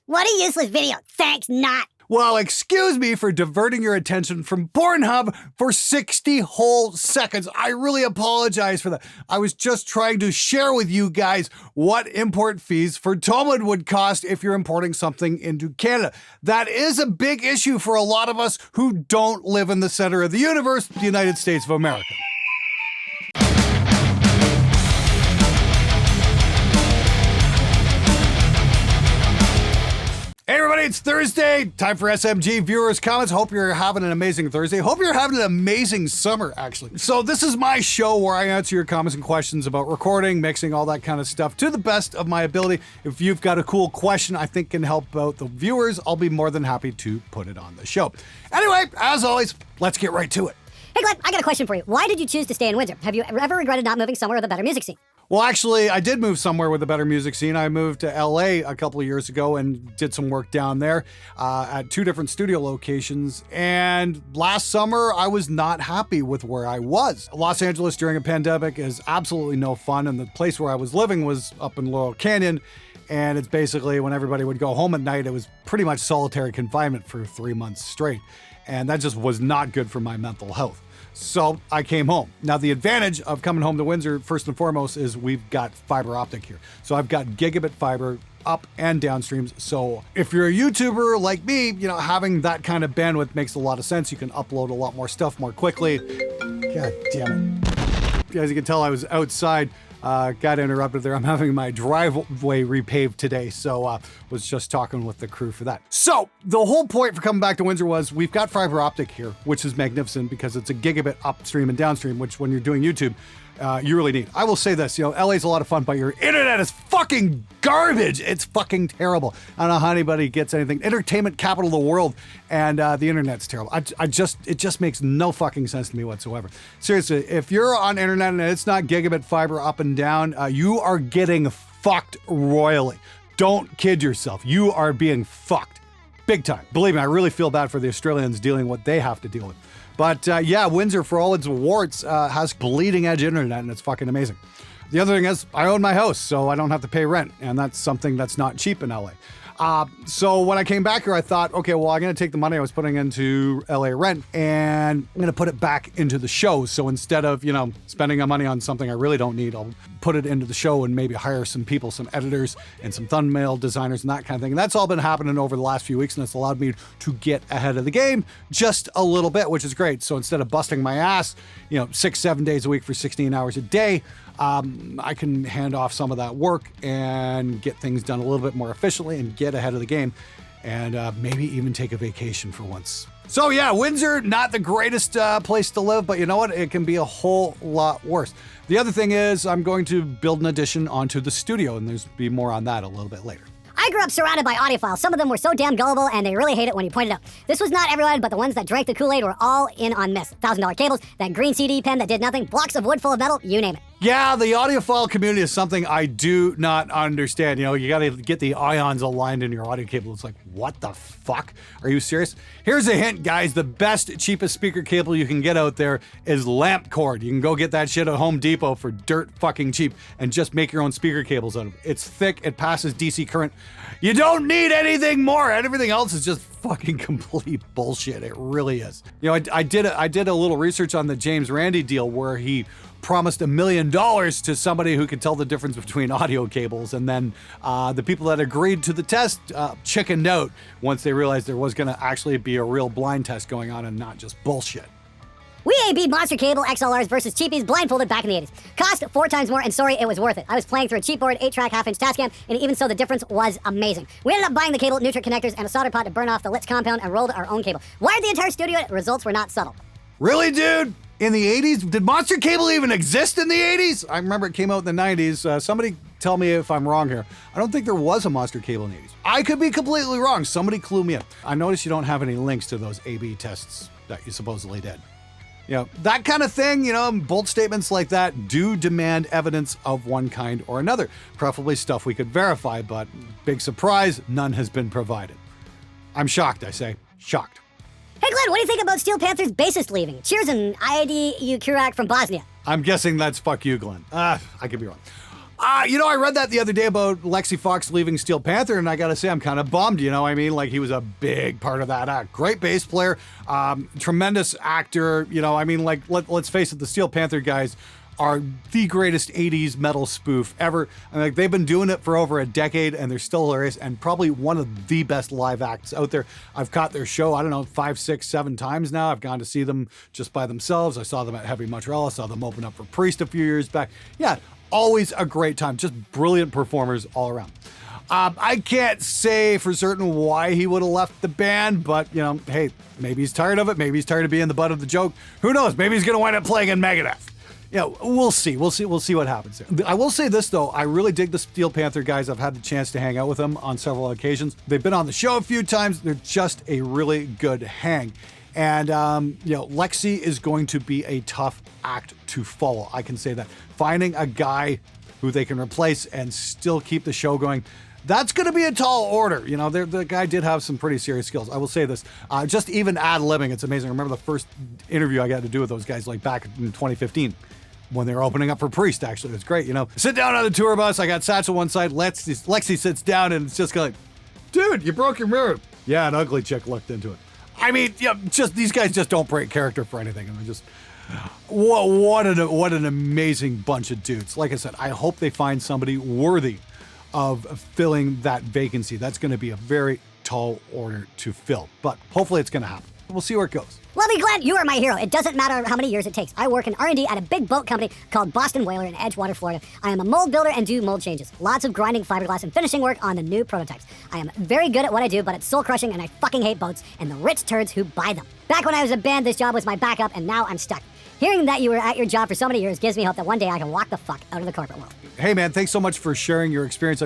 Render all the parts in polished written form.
What a useless video. Thanks, not. Well, excuse me for diverting your attention from Pornhub for 60 whole seconds. I really apologize for that. I was just trying to share with you guys what import fees for Talmud would cost if you're importing something into Canada. That is a big issue for a lot of us who don't live in the center of the universe, the United States of America. Hey everybody, it's Thursday. Time for SMG viewers' comments. Hope you're having an amazing Thursday. Hope you're having an amazing summer, actually. So this is my show where I answer your comments and questions about recording, mixing, all that kind of stuff to the best of my ability. If you've got a cool question I think can help out the viewers, I'll be more than happy to put it on the show. Anyway, as always, let's get right to it. Hey Glenn, I got a question for you. Why did you choose to stay in Windsor? Have you ever regretted not moving somewhere with a better music scene? Well, actually, I did move somewhere with a better music scene. I moved to LA a couple of years ago and did some work down there at 2 different studio locations. And last summer, I was not happy with where I was. Los Angeles during a pandemic is absolutely no fun. And the place where I was living was up in Laurel Canyon. And it's basically when everybody would go home at night, it was pretty much solitary confinement for 3 months straight. And that just was not good for my mental health. So I came home. Now, the advantage of coming home to Windsor, first and foremost, is we've got fiber optic here. So I've got gigabit fiber up and downstreams. So if you're a YouTuber like me, you know, having that kind of bandwidth makes a lot of sense. You can upload a lot more stuff more quickly. God damn it. As you can tell, I was outside. Got interrupted there. I'm having my driveway repaved today, so was just talking with the crew for that. So the whole point for coming back to Windsor was we've got fiber optic here, which is magnificent because it's a gigabit upstream and downstream, which when you're doing YouTube, you really need. I will say this, you know, LA's a lot of fun, but your internet is fucking garbage. It's fucking terrible. I don't know how anybody gets anything. Entertainment capital of the world, and the internet's terrible. It just makes no fucking sense to me whatsoever. Seriously, if you're on internet and it's not gigabit fiber up and down, you are getting fucked royally. Don't kid yourself. You are being fucked. Big time. Believe me, I really feel bad for the Australians dealing what they have to deal with. But yeah, Windsor, for all its warts, has bleeding edge internet, and it's fucking amazing. The other thing is, I own my house, so I don't have to pay rent, and that's something that's not cheap in LA. So when I came back here, I thought, okay, well, I'm going to take the money I was putting into LA rent and I'm going to put it back into the show. So instead of, you know, spending my money on something I really don't need, I'll put it into the show and maybe hire some people, some editors and some thumbnail designers and that kind of thing. And that's all been happening over the last few weeks, and it's allowed me to get ahead of the game just a little bit, which is great. So instead of busting my ass, you know, 6-7 days a week for 16 hours a day, I can hand off some of that work and get things done a little bit more efficiently and get ahead of the game, and maybe even take a vacation for once. So yeah, Windsor, not the greatest place to live, but you know what? It can be a whole lot worse. The other thing is I'm going to build an addition onto the studio, and there's be more on that a little bit later. I grew up surrounded by audiophiles. Some of them were so damn gullible, and they really hate it when you point it out. This was not everyone, but the ones that drank the Kool-Aid were all in on this. $1,000 cables, that green CD pen that did nothing, blocks of wood full of metal, you name it. Yeah, the audiophile community is something I do not understand. You know, you gotta get the ions aligned in your audio cable. It's like, what the fuck? Are you serious? Here's a hint, guys. The best, cheapest speaker cable you can get out there is lamp cord. You can go get that shit at Home Depot for dirt fucking cheap and just make your own speaker cables out of it. It's thick, it passes DC current. You don't need anything more. Everything else is just fucking complete bullshit. It really is. You know, I did a little research on the James Randi deal where he promised $1 million to somebody who could tell the difference between audio cables, and then the people that agreed to the test chickened out once they realized there was going to actually be a real blind test going on and not just bullshit. We A/B'd monster cable XLRs versus cheapies blindfolded back in the 80s. Cost 4 times more, and sorry, it was worth it. I was playing through a cheap board, 8-track, half-inch Tascam, and even so, the difference was amazing. We ended up buying the cable, Nutrient connectors, and a solder pot to burn off the Litz compound and rolled our own cable. Wired the entire studio, results were not subtle. Really, dude? In the 80s? Did monster cable even exist in the 80s? I remember it came out in the 90s. Somebody tell me if I'm wrong here. I don't think there was a monster cable in the 80s. I could be completely wrong. Somebody clue me in. I noticed you don't have any links to those A/B tests that you supposedly did. You know, that kind of thing, you know, bold statements like that do demand evidence of one kind or another, preferably stuff we could verify, but big surprise, none has been provided. I'm shocked, I say. Shocked. Hey Glenn, what do you think about Steel Panther's bassist leaving? Cheers and ID Kurak from Bosnia. I'm guessing that's fuck you, Glenn. I could be wrong. I read that the other day about Lexxi Foxx leaving Steel Panther, and I gotta say, I'm kind of bummed, Like, he was a big part of that act. Great bass player, tremendous actor, let's face it, the Steel Panther guys are the greatest 80s metal spoof ever. And they've been doing it for over a decade, and they're still hilarious, and probably one of the best live acts out there. I've caught their show, 5, 6, 7 times now. I've gone to see them just by themselves. I saw them at Heavy Montreal. I saw them open up for Priest a few years back. Yeah, always a great time. Just brilliant performers all around. I can't say for certain why he would have left the band, but, hey, maybe he's tired of it. Maybe he's tired of being the butt of the joke. Who knows? Maybe he's going to wind up playing in Megadeth. We'll see. We'll see what happens there. I will say this, though. I really dig the Steel Panther guys. I've had the chance to hang out with them on several occasions. They've been on the show a few times. They're just a really good hang. And, Lexxi is going to be a tough act to follow. I can say that. Finding a guy who they can replace and still keep the show going, that's going to be a tall order. The guy did have some pretty serious skills. I will say this. Just even ad-libbing, it's amazing. I remember the first interview I got to do with those guys, back in 2015. When they were opening up for Priest, actually. It was great, Sit down on the tour bus. I got Satchel one side. Lexxi sits down, and it's just like, dude, you broke your mirror. Yeah, an ugly chick looked into it. Just these guys just don't break character for anything. And just what an amazing bunch of dudes. Like I said, I hope they find somebody worthy of filling that vacancy. That's going to be a very tall order to fill, but hopefully it's going to happen. We'll see where it goes. Lovely Glenn, you are my hero. It doesn't matter how many years it takes. I work in R&D at a big boat company called Boston Whaler in Edgewater, Florida. I am a mold builder and do mold changes. Lots of grinding fiberglass and finishing work on the new prototypes. I am very good at what I do, but it's soul crushing and I fucking hate boats and the rich turds who buy them. Back when I was a band, this job was my backup, and now I'm stuck. Hearing that you were at your job for so many years gives me hope that one day I can walk the fuck out of the corporate world. Hey man, thanks so much for sharing your experience.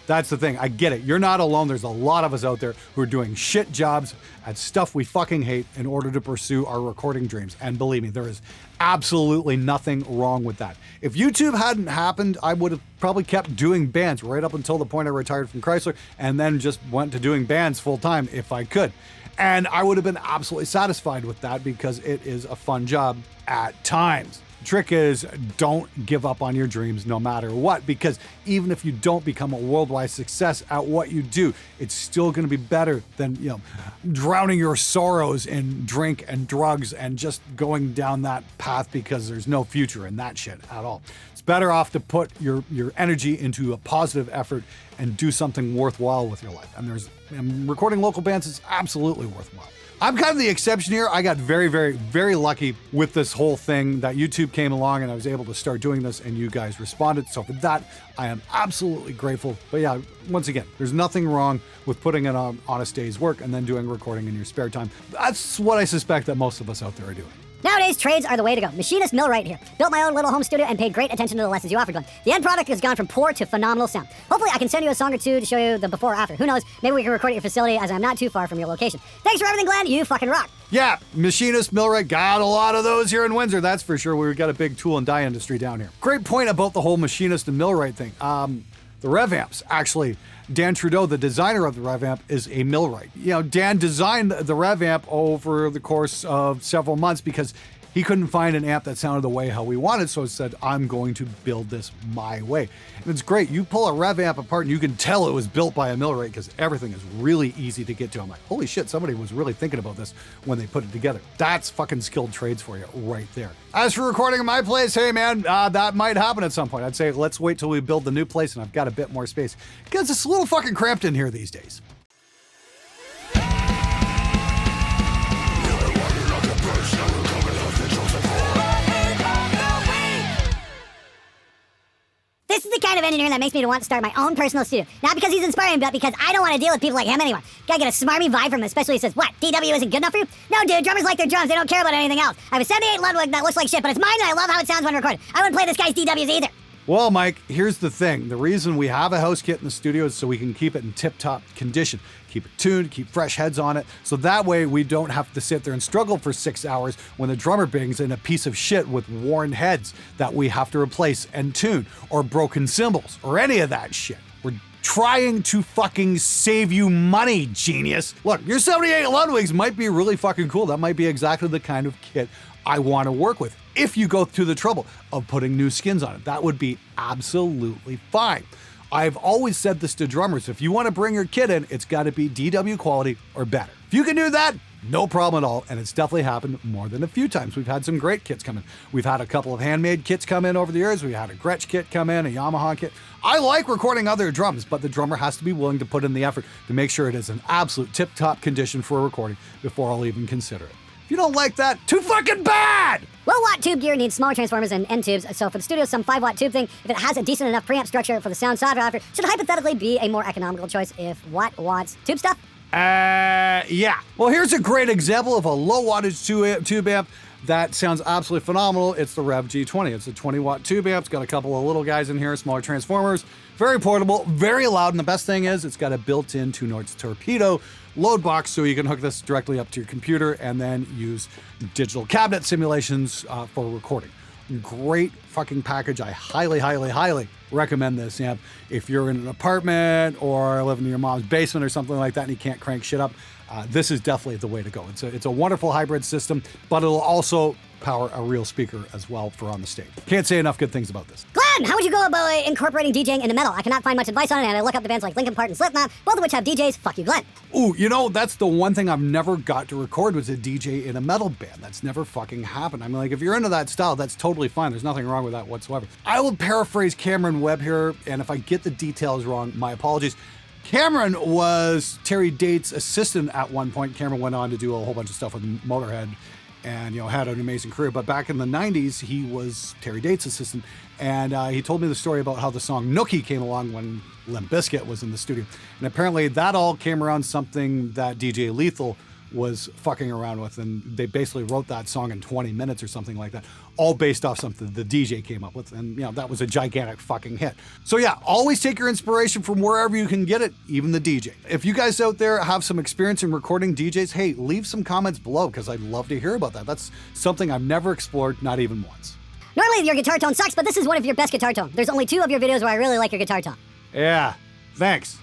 That's the thing. I get it. You're not alone. There's a lot of us out there who are doing shit jobs at stuff we fucking hate in order to pursue our recording dreams. And believe me, there is absolutely nothing wrong with that. If YouTube hadn't happened, I would have probably kept doing bands right up until the point I retired from Chrysler, and then just went to doing bands full time if I could. And I would have been absolutely satisfied with that because it is a fun job at times. The trick is, don't give up on your dreams no matter what, because even if you don't become a worldwide success at what you do, it's still going to be better than, drowning your sorrows in drink and drugs and just going down that path because there's no future in that shit at all. It's better off to put your energy into a positive effort and do something worthwhile with your life. And recording local bands is absolutely worthwhile. I'm kind of the exception here. I got very, very, very lucky with this whole thing that YouTube came along and I was able to start doing this and you guys responded. So for that, I am absolutely grateful. But yeah, once again, there's nothing wrong with putting in an honest day's work and then doing recording in your spare time. That's what I suspect that most of us out there are doing. Nowadays, trades are the way to go. Machinist millwright here. Built my own little home studio and paid great attention to the lessons you offered, Glenn. The end product has gone from poor to phenomenal sound. Hopefully, I can send you a song or two to show you the before or after. Who knows? Maybe we can record at your facility as I'm not too far from your location. Thanks for everything, Glenn. You fucking rock. Yeah, machinist, millwright, got a lot of those here in Windsor, that's for sure. We've got a big tool and die industry down here. Great point about the whole machinist and millwright thing. The rev amps, actually, Dan Trudeau, the designer of the rev amp, is a millwright. Dan designed the rev amp over the course of several months because he couldn't find an amp that sounded the way how we wanted, so he said, I'm going to build this my way. And it's great. You pull a rev amp apart and you can tell it was built by a millwright because everything is really easy to get to. I'm like, holy shit, somebody was really thinking about this when they put it together. That's fucking skilled trades for you right there. As for recording in my place, hey man, that might happen at some point. I'd say let's wait till we build the new place and I've got a bit more space because it's a little fucking cramped in here these days. This is the kind of engineer that makes me want to start my own personal studio. Not because he's inspiring, but because I don't want to deal with people like him anymore. Gotta get a smarmy vibe from him, especially if he says, what, DW isn't good enough for you? No, dude, drummers like their drums. They don't care about anything else. I have a 78 Ludwig that looks like shit, but it's mine and I love how it sounds when recorded. I wouldn't play this guy's DWs either. Well, Mike, here's the thing. The reason we have a house kit in the studio is so we can keep it in tip-top condition. Keep it tuned, keep fresh heads on it, so that way we don't have to sit there and struggle for 6 hours when the drummer brings in a piece of shit with worn heads that we have to replace and tune, or broken cymbals, or any of that shit. We're trying to fucking save you money, genius. Look, your 78 Ludwigs might be really fucking cool. That might be exactly the kind of kit I want to work with. if you go through the trouble of putting new skins on it. That would be absolutely fine. I've always said this to drummers. If you want to bring your kit in, it's got to be DW quality or better. If you can do that, no problem at all. And it's definitely happened more than a few times. We've had some great kits come in. We've had a couple of handmade kits come in over the years. We had a Gretsch kit come in, a Yamaha kit. I like recording other drums, but the drummer has to be willing to put in the effort to make sure it is in absolute tip-top condition for a recording before I'll even consider it. If you don't like that, too fucking bad! Low-watt tube gear needs smaller transformers and end tubes, so for the studio, some 5-watt tube thing, if it has a decent enough preamp structure for the sound sought after, should hypothetically be a more economical choice if what wants tube stuff? Yeah. Well, here's a great example of a low wattage tube amp that sounds absolutely phenomenal. It's the Rev G20. It's a 20-watt tube amp. It's got a couple of little guys in here, smaller transformers, very portable, very loud, and the best thing is it's got a built-in 2-Nords torpedo load box, so you can hook this directly up to your computer and then use digital cabinet simulations for recording. Great fucking package. I highly, highly, highly recommend this amp. If you're in an apartment or living in your mom's basement or something like that and you can't crank shit up, this is definitely the way to go. It's a wonderful hybrid system, but it'll also power a real speaker as well for on the stage. Can't say enough good things about this. Glenn, how would you go about incorporating DJing into metal? I cannot find much advice on it, and I look up the bands like Linkin Park and Slipknot, both of which have DJs. Fuck you, Glenn. Ooh, you know, that's the one thing I've never got to record was a DJ in a metal band. That's never fucking happened. I mean, like, if you're into that style, that's totally fine. There's nothing wrong with that whatsoever. I will paraphrase Cameron Webb here, and if I get the details wrong, my apologies. Cameron was Terry Date's assistant at one point. Cameron went on to do a whole bunch of stuff with Motorhead and, you know, had an amazing career. But back in the 90s, he was Terry Date's assistant. And he told me the story about how the song Nookie came along when Limp Bizkit was in the studio. And apparently that all came around something that DJ Lethal was fucking around with. And they basically wrote that song in 20 minutes or something like that, all based off something the DJ came up with. And, you know, that was a gigantic fucking hit. So yeah, always take your inspiration from wherever you can get it, even the DJ. If you guys out there have some experience in recording DJs, hey, leave some comments below because I'd love to hear about that. That's something I've never explored, not even once. Normally your guitar tone sucks, but this is one of your best guitar tones. There's only 2 of your videos where I really like your guitar tone. Yeah, thanks.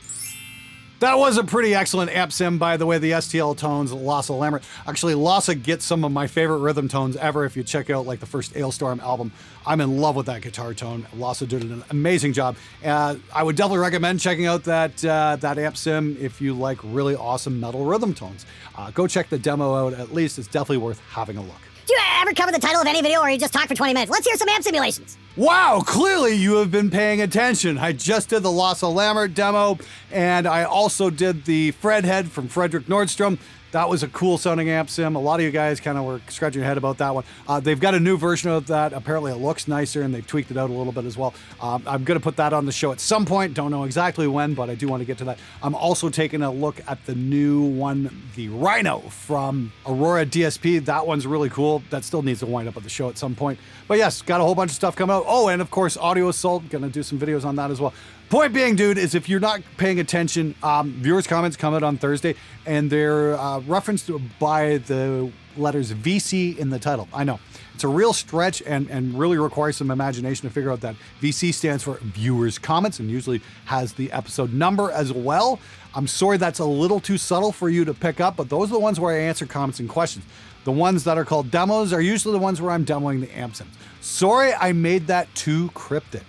That was a pretty excellent amp sim, by the way, the STL tones, Lassa Lambert. Actually, Lassa gets some of my favorite rhythm tones ever. If you check out like the first Ailstorm album, I'm in love with that guitar tone. Lassa did an amazing job. I would definitely recommend checking out that amp sim if you like really awesome metal rhythm tones. Go check the demo out at least. It's definitely worth having a look. Do you ever cover the title of any video or you just talk for 20 minutes? Let's hear some amp simulations. Wow, clearly you have been paying attention. I just did the Lassa Lambert demo, and I also did the Fredhead from Frederick Nordstrom. That was a cool sounding amp sim. A lot of you guys kind of were scratching your head about that one. They've got a new version of that. Apparently it looks nicer and they've tweaked it out a little bit as well. I'm going to put that on the show at some point. Don't know exactly when, but I do want to get to that. I'm also taking a look at the new one, the Rhino from Aurora DSP. That one's really cool. That still needs to wind up at the show at some point. But yes, got a whole bunch of stuff coming out. Oh, and of course, Audio Assault. Going to do some videos on that as well. Point being, dude, is if you're not paying attention, viewers' comments come out on Thursday, and they're referenced by the letters VC in the title. I know. It's a real stretch and really requires some imagination to figure out that VC stands for viewers' comments and usually has the episode number as well. I'm sorry that's a little too subtle for you to pick up, but those are the ones where I answer comments and questions. The ones that are called demos are usually the ones where I'm demoing the amp sims. Sorry I made that too cryptic.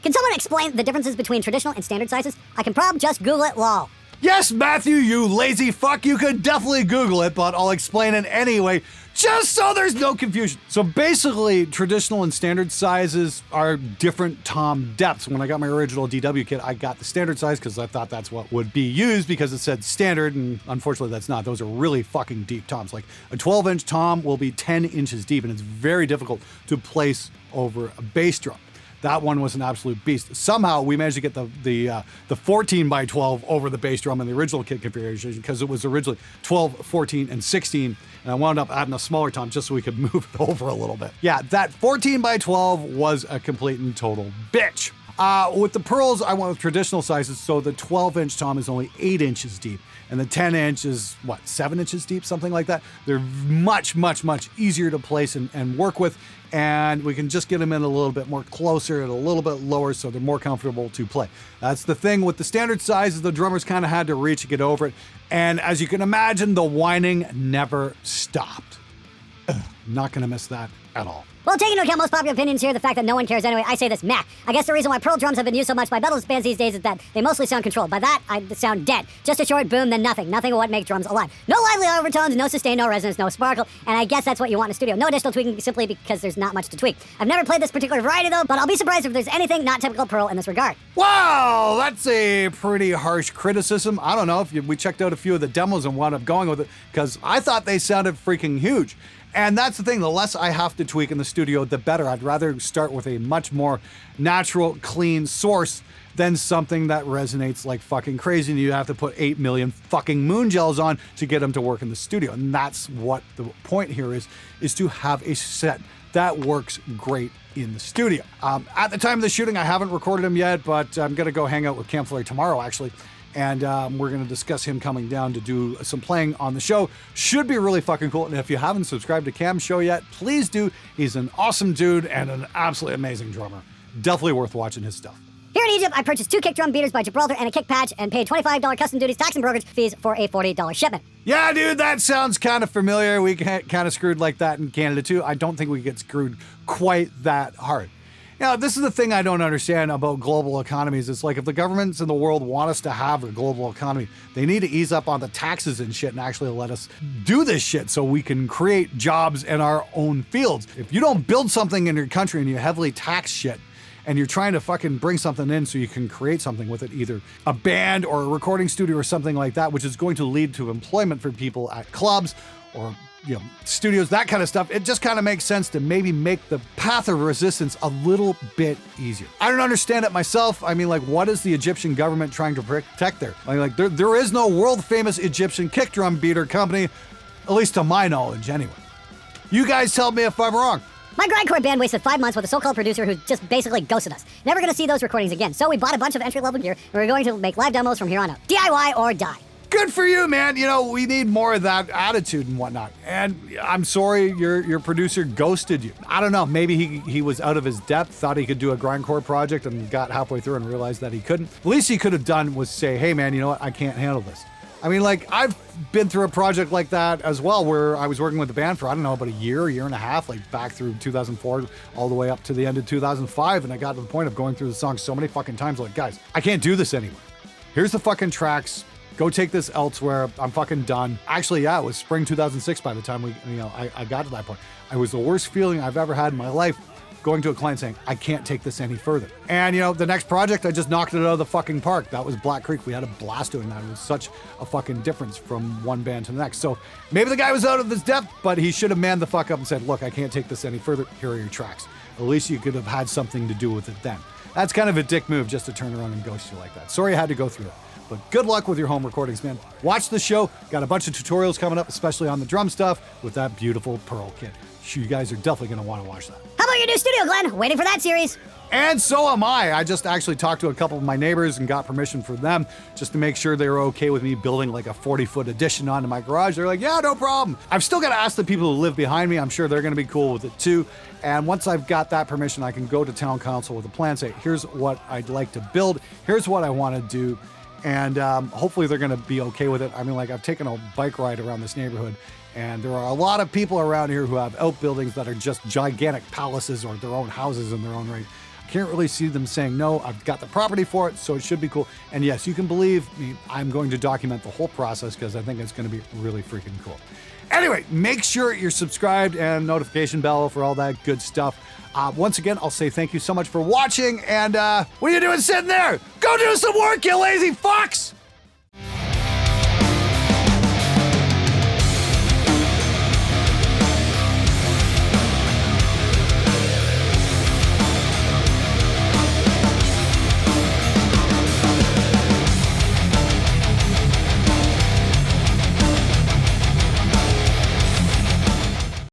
Can someone explain the differences between traditional and standard sizes? I can probably just Google it, lol. Yes, Matthew, you lazy fuck, you could definitely Google it, but I'll explain it anyway, just so there's no confusion. So basically, traditional and standard sizes are different tom depths. When I got my original DW kit, I got the standard size because I thought that's what would be used because it said standard, and unfortunately that's not. Those are really fucking deep toms. Like a 12-inch tom will be 10 inches deep, and it's very difficult to place over a bass drum. That one was an absolute beast. Somehow we managed to get the 14 by 12 over the bass drum in the original kit configuration because it was originally 12, 14, and 16. And I wound up adding a smaller tom just so we could move it over a little bit. Yeah, that 14 by 12 was a complete and total bitch. With the Pearls, I went with traditional sizes, so the 12-inch tom is only 8 inches deep, and the 10-inch is, 7 inches deep, something like that. They're much, much, much easier to place and work with, and we can just get them in a little bit more closer and a little bit lower so they're more comfortable to play. That's the thing with the standard sizes, the drummers kind of had to reach to get over it, and as you can imagine, the whining never stopped. Ugh. Not gonna miss that at all. Well, taking into account most popular opinions here, the fact that no one cares anyway, I say this, meh. I guess the reason why Pearl drums have been used so much by metal bands these days is that they mostly sound controlled. By that, I sound dead. Just a short boom, then nothing. Nothing of what makes drums alive. No lively overtones, no sustain, no resonance, no sparkle, and I guess that's what you want in a studio. No additional tweaking simply because there's not much to tweak. I've never played this particular variety though, but I'll be surprised if there's anything not typical Pearl in this regard. Wow, that's a pretty harsh criticism. I don't know if we checked out a few of the demos and wound up going with it, because I thought they sounded freaking huge. And that's the thing, the less I have to tweak in the studio, the better. I'd rather start with a much more natural, clean source than something that resonates like fucking crazy and you have to put 8 million fucking moon gels on to get them to work in the studio. And that's what the point here is to have a set that works great in the studio. At the time of the shooting, I haven't recorded him yet, but I'm gonna go hang out with Campfleury tomorrow, actually. And we're going to discuss him coming down to do some playing on the show. Should be really fucking cool. And if you haven't subscribed to Cam's show yet, please do. He's an awesome dude and an absolutely amazing drummer. Definitely worth watching his stuff. Here in Egypt, I purchased 2 kick drum beaters by Gibraltar and a kick patch and paid $25 custom duties, tax and brokerage fees for a $40 shipment. Yeah, dude, that sounds kind of familiar. We get kind of screwed like that in Canada too. I don't think we get screwed quite that hard. Now, this is the thing I don't understand about global economies. It's like if the governments in the world want us to have a global economy, they need to ease up on the taxes and shit and actually let us do this shit so we can create jobs in our own fields. If you don't build something in your country and you heavily tax shit and you're trying to fucking bring something in so you can create something with it, either a band or a recording studio or something like that, which is going to lead to employment for people at clubs or studios, that kind of stuff, it just kind of makes sense to maybe make the path of resistance a little bit easier. I don't understand it myself. I mean, like, what is the Egyptian government trying to protect there? Like there is no world famous Egyptian kick drum beater company, at least to my knowledge anyway. You guys tell me if I'm wrong. My grindcore band wasted 5 months with a so-called producer who just basically ghosted us. Never gonna see those recordings again. So we bought a bunch of entry-level gear and we're going to make live demos from here on out. DIY or die. Good for you, man. We need more of that attitude and whatnot. And I'm sorry your producer ghosted you. I don't know. Maybe he was out of his depth, thought he could do a grindcore project and got halfway through and realized that he couldn't. The least he could have done was say, hey, man, you know what? I can't handle this. I mean, like, I've been through a project like that as well, where I was working with the band for, I don't know, about a year and a half, like back through 2004 all the way up to the end of 2005. And I got to the point of going through the song so many fucking times, like, guys, I can't do this anymore. Here's the fucking tracks. Go take this elsewhere. I'm fucking done. Actually, yeah, it was spring 2006 by the time I got to that point. It was the worst feeling I've ever had in my life, going to a client saying, I can't take this any further. And the next project, I just knocked it out of the fucking park. That was Black Creek. We had a blast doing that. It was such a fucking difference from one band to the next. So maybe the guy was out of his depth, but he should have manned the fuck up and said, look, I can't take this any further. Here are your tracks. At least you could have had something to do with it then. That's kind of a dick move just to turn around and ghost you like that. Sorry I had to go through that. But good luck with your home recordings, man. Watch the show. Got a bunch of tutorials coming up, especially on the drum stuff with that beautiful Pearl kit. You guys are definitely going to want to watch that. How about your new studio, Glenn? Waiting for that series. And so am I. I just actually talked to a couple of my neighbors and got permission from them just to make sure they were okay with me building like a 40-foot addition onto my garage. They're like, yeah, no problem. I've still got to ask the people who live behind me. I'm sure they're going to be cool with it too. And once I've got that permission, I can go to town council with a plan, say, here's what I'd like to build. Here's what I want to do. And hopefully they're going to be okay with it. I mean, like, I've taken a bike ride around this neighborhood, and there are a lot of people around here who have outbuildings that are just gigantic palaces or their own houses in their own right. I can't really see them saying, no, I've got the property for it, so it should be cool. And yes, you can believe me, I'm going to document the whole process because I think it's going to be really freaking cool. Anyway, make sure you're subscribed and notification bell for all that good stuff. Once again, I'll say thank you so much for watching, and what are you doing sitting there? Go do some work, you lazy fox!